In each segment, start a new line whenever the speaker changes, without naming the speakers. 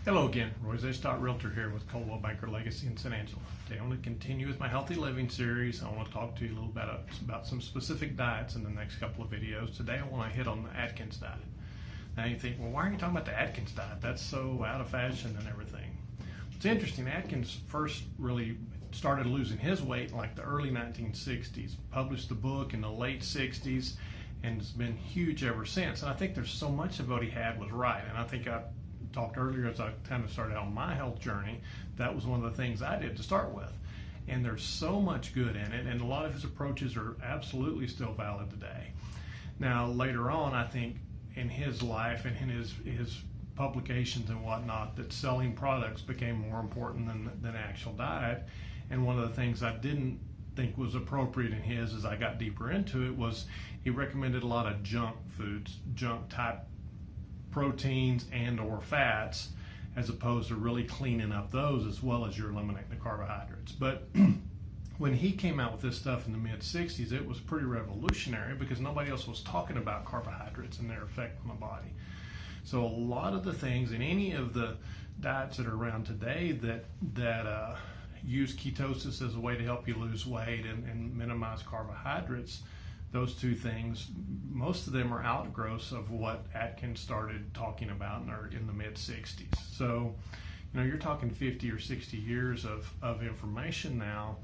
Hello again, RoyZesch.REALTOR here with Coldwell Banker Legacy in San Angelo. Today I want to continue with my Healthy Living series. I want to talk to you a little bit about some specific diets in the next couple of videos. Today I want to hit on the Atkins diet. Now you think, well, why are you talking about the Atkins diet? That's so out of fashion and everything. It's interesting, Atkins first really started losing his weight in like the early 1960s, published the book in the late 60s, and it's been huge ever since. And I think there's so much of what he had was right. And I think I talked earlier as I kind of started on my health journey, that was one of the things I did to start with. And there's so much good in it, and a lot of his approaches are absolutely still valid today. Now later on, I think in his life and in his publications and whatnot, that selling products became more important than actual diet. And one of the things I didn't think was appropriate in his, as I got deeper into it, was he recommended a lot of junk foods, junk type proteins and or fats, as opposed to really cleaning up those as well as you're eliminating the carbohydrates. But when he came out with this stuff in the mid 60s, it was pretty revolutionary because nobody else was talking about carbohydrates and their effect on the body. So a lot of the things in any of the diets that are around today that use ketosis as a way to help you lose weight and minimize carbohydrates, those two things, most of them are outgrowths of what Atkins started talking about in the mid 60s. So, you're talking 50 or 60 years of information now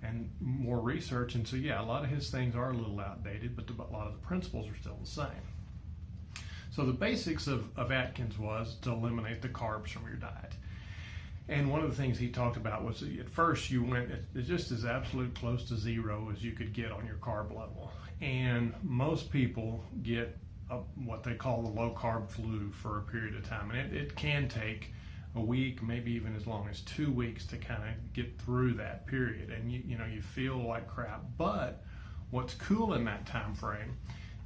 and more research. And so, yeah, a lot of his things are a little outdated, but a lot of the principles are still the same. So the basics of Atkins was to eliminate the carbs from your diet. And one of the things he talked about was at first you went just as absolute close to zero as you could get on your carb level. And most people get what they call the low carb flu for a period of time. And it can take a week, maybe even as long as 2 weeks to kind of get through that period. And you feel like crap. But what's cool in that time frame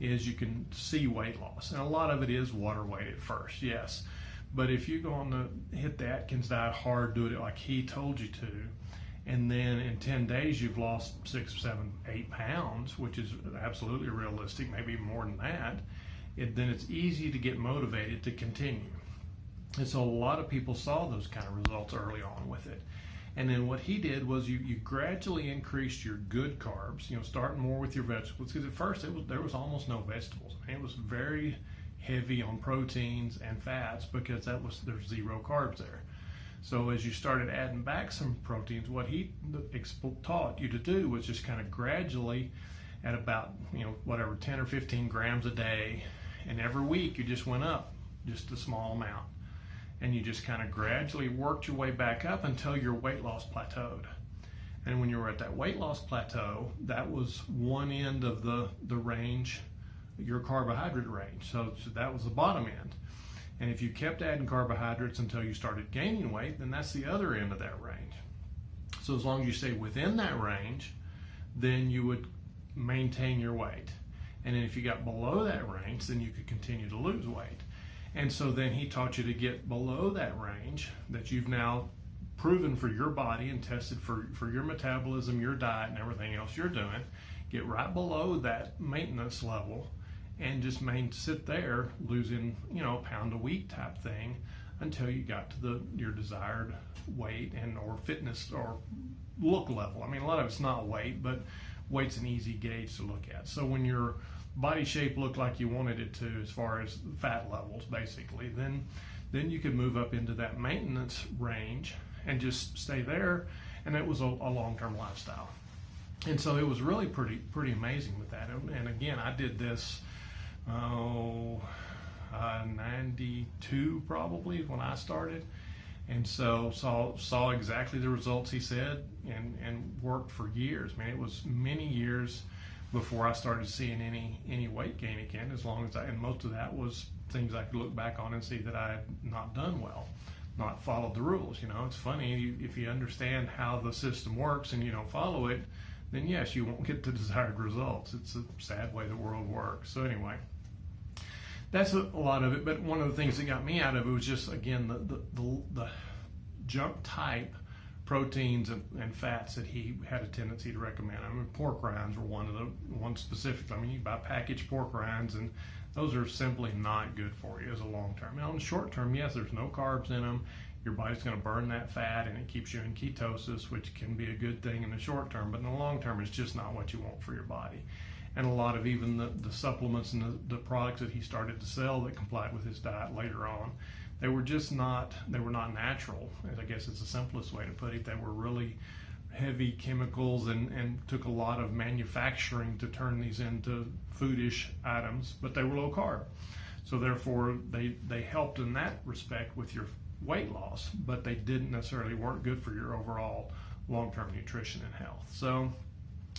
is you can see weight loss. And a lot of it is water weight at first, yes. But if you go on to hit the Atkins diet hard, do it like he told you to, and then in 10 days you've lost 6, 7, 8 pounds, which is absolutely realistic, maybe even more than that, then it's easy to get motivated to continue. And so a lot of people saw those kind of results early on with it. And then what he did was you gradually increased your good carbs, starting more with your vegetables, because at first there was almost no vegetables. It was very heavy on proteins and fats because there's zero carbs there. So as you started adding back some proteins, what he taught you to do was just kind of gradually at about 10 or 15 grams a day, and every week you just went up just a small amount, and you just kind of gradually worked your way back up until your weight loss plateaued. And when you were at that weight loss plateau, that was one end of the range, your carbohydrate range. So that was the bottom end. And if you kept adding carbohydrates until you started gaining weight, then that's the other end of that range. So as long as you stay within that range, then you would maintain your weight. And then if you got below that range, then you could continue to lose weight. And so then he taught you to get below that range that you've now proven for your body and tested for your metabolism, your diet, and everything else you're doing. Get right below that maintenance level and just sit there losing, a pound a week type thing until you got to your desired weight or fitness or look level. I mean, a lot of it's not weight, but weight's an easy gauge to look at. So when your body shape looked like you wanted it to, as far as fat levels, basically, then you could move up into that maintenance range and just stay there. And it was a long-term lifestyle. And so it was really pretty amazing with that. And again, I did this 92 probably when I started, and so saw exactly the results he said and worked for years. It was many years before I started seeing any weight gain again, and most of that was things I could look back on and see that I had not done well, not followed the rules. It's funny, if you understand how the system works and you don't follow it, then yes, you won't get the desired results. It's a sad way the world works. So anyway, that's a lot of it. But one of the things that got me out of it was just, again, the junk type proteins and fats that he had a tendency to recommend. Pork rinds were one specific. You buy packaged pork rinds, and those are simply not good for you as a long term. Now in the short term, yes, there's no carbs in them. Your body's going to burn that fat and it keeps you in ketosis, which can be a good thing in the short term, but in the long term, it's just not what you want for your body. And a lot of even the supplements and the products that he started to sell that complied with his diet later on, they were not natural. I guess it's the simplest way to put it. They were really heavy chemicals and took a lot of manufacturing to turn these into foodish items, but they were low carb. So therefore, they helped in that respect with your weight loss, but they didn't necessarily work good for your overall long-term nutrition and health. So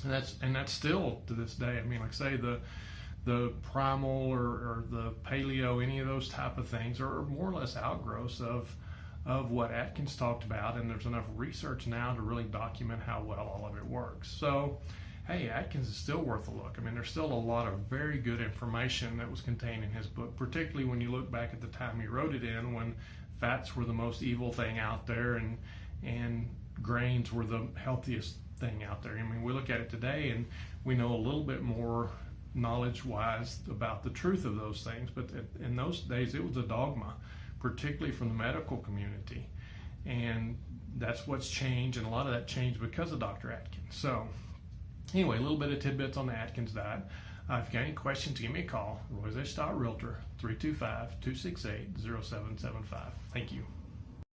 and that's still to this day. I mean, like say the primal or the paleo, any of those type of things are more or less outgrowths of what Atkins talked about, and there's enough research now to really document how well all of it works. So hey, Atkins is still worth a look. I mean, there's still a lot of very good information that was contained in his book, particularly when you look back at the time he wrote it in, when fats were the most evil thing out there and grains were the healthiest thing out there. I mean, we look at it today and we know a little bit more knowledge-wise about the truth of those things, but in those days it was a dogma, particularly from the medical community. And that's what's changed, and a lot of that changed because of Dr. Atkins. So anyway, a little bit of tidbits on the Atkins diet. If you got any questions, give me a call. RoyZesch.REALTOR, 325-268-0775. Thank you.